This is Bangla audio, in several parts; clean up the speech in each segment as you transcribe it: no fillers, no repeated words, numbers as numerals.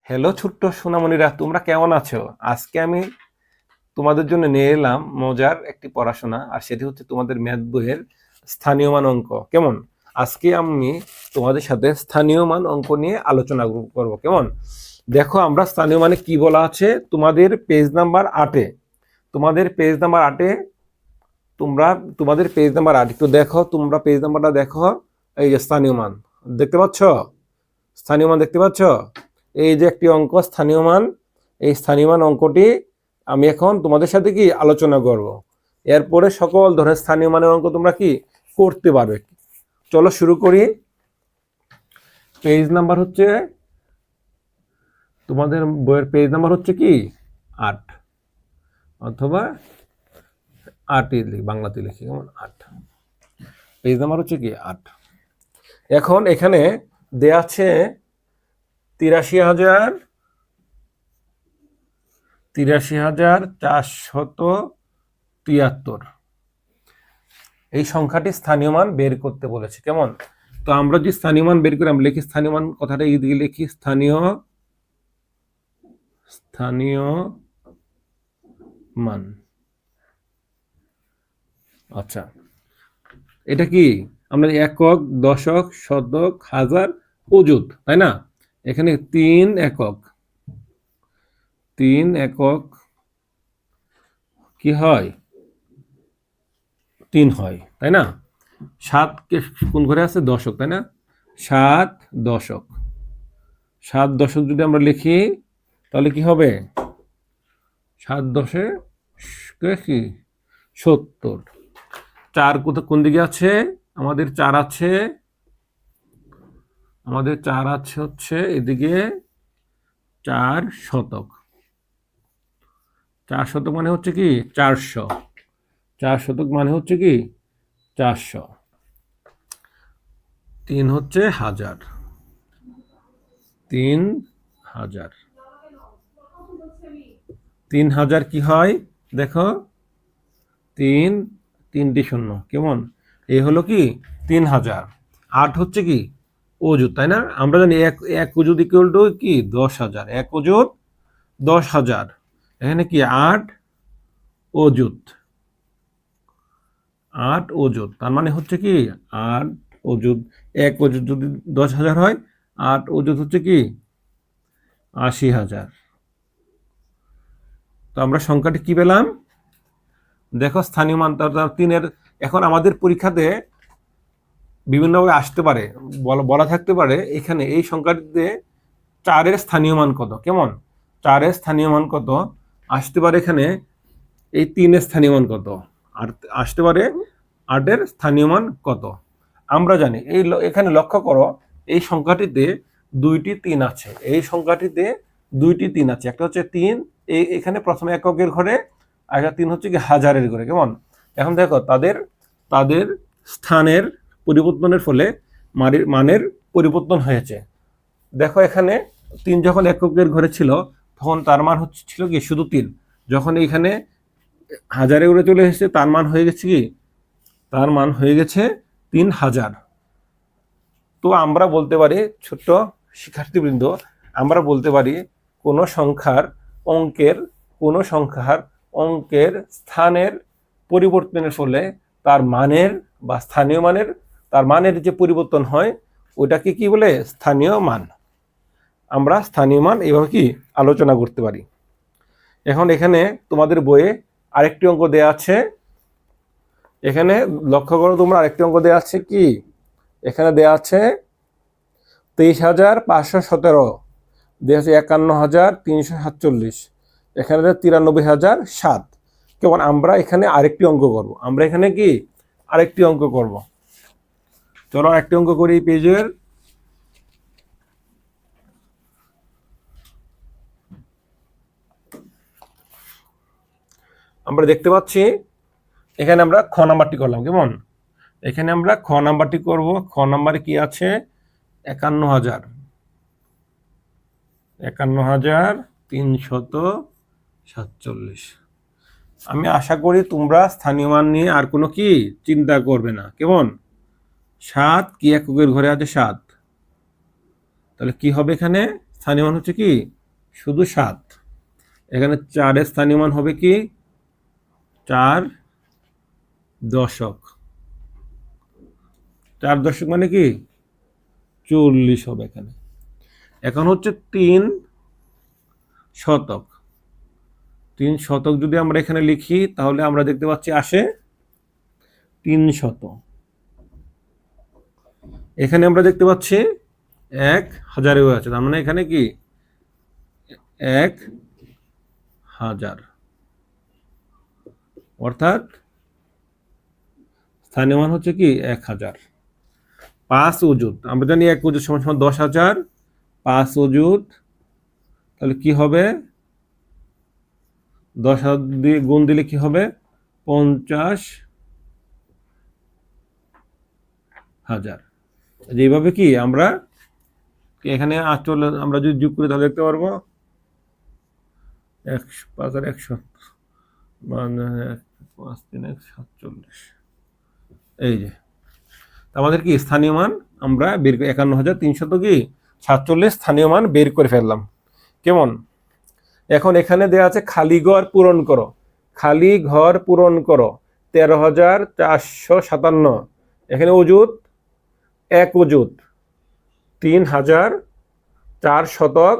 হ্যালো ছোট্ট সোনামণিরা, তোমরা কেমন আছো? আজকে আমি তোমাদের জন্য নিয়ে এলাম মজার একটি পড়াশোনা, আর সেটি হচ্ছে তোমাদের ম্যাথ বইয়ের স্থানীয় মান অঙ্ক। কেমন? আজকে আমি তোমাদের সাথে স্থানীয় মান অঙ্ক নিয়ে আলোচনা করব। কেমন? দেখো, আমরা স্থানীয় মানে কি বলা আছে তোমাদের পেজ নাম্বার 8-এ। তোমাদের পেজ নাম্বার 8-এ তোমাদের পেজ নাম্বার 8 একটু দেখো, তোমরা পেজ নাম্বারটা দেখো। এই যে স্থানীয় মান দেখতে পাচ্ছ, স্থানীয় মান দেখতে পাচ্ছ? এই যে একটি অঙ্ক স্থানীয় মান, এই স্থানীয় মান অঙ্কটি আমি এখন তোমাদের সাথে কি আলোচনা করব। এরপরে সকল ধরনের স্থানীয় মানের অঙ্ক তোমরা কি করতে পারবে। চলো শুরু করি। পেজ নাম্বার হচ্ছে, তোমাদের বইয়ের পেজ নাম্বার হচ্ছে কি 8, অথবা 8ই বাংলাতে লিখি, কেমন? 8, পেজ নাম্বার হচ্ছে কি 8। এখন এখানে দেয়া আছে 83,473। এই সংখ্যাটি স্থানীয় মান বের করতে বলেছে। কেমন? তো আমরা যে স্থানীয় মান বের করি, আমরা লিখি স্থানীয় মান, কথাটা এইদিকে লিখি স্থানীয় মান। আচ্ছা, এটা কি আমরা একক, দশক, শতক, হাজার, অযুত, তাই না? এখানে 3 একক কি হয়? 3 হয়, তাই না? 7 কোন ঘরে আছে? দশক, তাই না? 7 দশক। 7 দশক যদি আমরা লিখি তাহলে কি হবে? 7 দশে কি 70। 4 কোন দিকে আছে? আমাদের 4 আছে হচ্ছে এদিকে 4 শতক। 4 শতক মানে হচ্ছে কি 400। 4 শতক মানে হচ্ছে কি 400। 3 হচ্ছে হাজার। 3000। 3000 কি হয় দেখো? 3টি শূন্য। কেমন? এই হলো কি 3000। 8 হচ্ছে কি অযুত, তাই না? আমরা জানি এক অযুত ইকুয়াল টু কি 10,000। 1 অযুত 10,000। এখানে কি 8 অযুত। 8 অযুত তার মানে হচ্ছে কি 8 অযুত। 1 অযুত যদি 10,000 হয়, 8 অযুত হচ্ছে কি 80,000। তো আমরা সংখ্যাটি কি পেলাম দেখো? স্থানীয় মান 3-এর। এখন আমাদের পরীক্ষাতে বিভিন্নভাবে আসতে পারে, বলা থাকতে পারে এখানে এই সংখ্যাটিতে 4-এর স্থানীয় মান কত। কেমন? 4-এর স্থানীয় মান কত আসতে পারে? এখানে এই 3-এর স্থানীয় মান কত, আর আসতে পারে 8-এর স্থানীয় মান কত। আমরা জানি এখানে লক্ষ্য করো, এই সংখ্যাটিতে 2টি 3 আছে। এই সংখ্যাটিতে 2টি 3 আছে। একটা হচ্ছে 3 এখানে প্রথমে এককের ঘরে, আর একটা 3 হচ্ছে কি হাজারের ঘরে। কেমন? এখন দেখো তাদের স্থানের পরিবর্তনের ফলে মানের পরিবর্তন হয়েছে। দেখো এখানে 3 যখন এককের ঘরে ছিল তখন তার মান ছিল কি শুধু 3। যখন এইখানে হাজারে উড়ে চলে এসেছে তার মান হয়ে গেছে কি? তার মান হয়ে গেছে 3000। তো আমরা বলতে পারি, ছোট্ট শিক্ষার্থীবৃন্দ, আমরা বলতে পারি কোনো সংখ্যার অঙ্কের স্থানের পরিবর্তনের ফলে তার মানের বা স্থানীয় মানের, তার মানের যে পরিবর্তন হয় ওইটাকে কি বলে? স্থানীয় মান। আমরা স্থানীয় মান এইভাবে কি আলোচনা করতে পারি। এখন এখানে তোমাদের বইয়ে আরেকটি অঙ্ক দেয়া আছে। এখানে লক্ষ্য করো তোমরা, আরেকটি অঙ্ক দেয়া আছে কি? এখানে দেয়া আছে 23,517, দেয়া আছে 51,347, এখানে 93,007। কেমন? আমরা এখানে আরেকটি অঙ্ক করব। চলো আরেকটি অঙ্ক করি এই পেজের। আমরা দেখতে পাচ্ছি এখানে আমরা খ নাম্বারটি করলাম। কেমন? এখানে আমরা খ নাম্বারটি করব। খ নাম্বারে কি আছে? 51,347। আমি আশা করি তোমরা স্থানীয় মান নিয়ে আর কোনো কি চিন্তা করবে না। কেমন? 7 কি এককের ঘরে আছে? 7। তাহলে কি হবে? এখানে স্থানীয় মান হচ্ছে কি শুধু 7। এখানে 4-এর স্থানীয় মান হবে কি 4 দশক। 4 দশক মানে কি 40 হবে এখানে। এখন হচ্ছে 3 শতক। 3 শতক যদি আমরা এখানে লিখি তাহলে আমরা দেখতে পাচ্ছি আসে 300। এখানে আমরা দেখতে পাচ্ছি 1000 হয়ে আছে, তার মানে এখানে কি 1000, অর্থাৎ স্থানীয় মান হচ্ছে কি 1000। 5 অযুত, আমরা জানি 1 অযুত সমান সমান 10,000। 5 অযুত তাহলে কি হবে, 10,000 দিয়ে গুণ দিলে কি হবে 50,000। এইভাবে কি আমরা এখানে আমরা যদি যোগ করি তাহলে দেখতে পারবো 5 আর 100 মানে 5 3 47। এই যে আমাদের কি স্থানীয় মান আমরা বের করে 51,347 স্থানীয় মান বের করে ফেললাম। কেমন? এখন এখানে দেওয়া আছে খালি ঘর পূরণ করো। খালি ঘর পূরণ করো 13,457। এখানে অযুত 1 অযুত, 3,000, 4 শতক,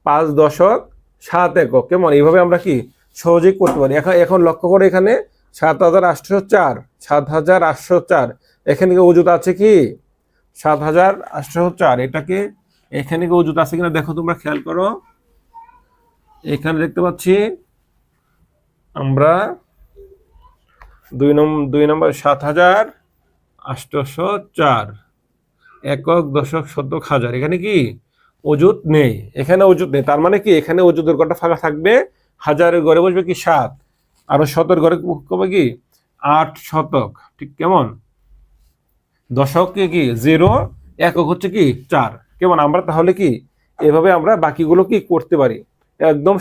5 দশক, 7 একক। কেমন? এইভাবে আমরা কি সহজেই করতে পারি। এখন লক্ষ্য করে এখানে 7,804, 7,804। এখানে কি অযুত আছে কি 7,804? এটাকে এখানে কি অযুত আছে কিনা দেখো, তোমরা খেয়াল করো। এখানে দেখতে পাচ্ছি আমরা 2 নম্বর 7,804 একক দশক শতক হাজার। এখানে কি অযুত নেই, এখানে অযুত নেই, তার মানে কি এখানে অযুতের ঘরটা ফাঁকা থাকবে। হাজারের ঘরে বসবে কি 7, আর শতের ঘরে কবে কি 8 শতক। ঠিক কেমন? দশকে কি 0, একক হচ্ছে কি 4। কেমন? আমরা তাহলে কি এভাবে আমরা বাকিগুলো কি করতে পারি একদম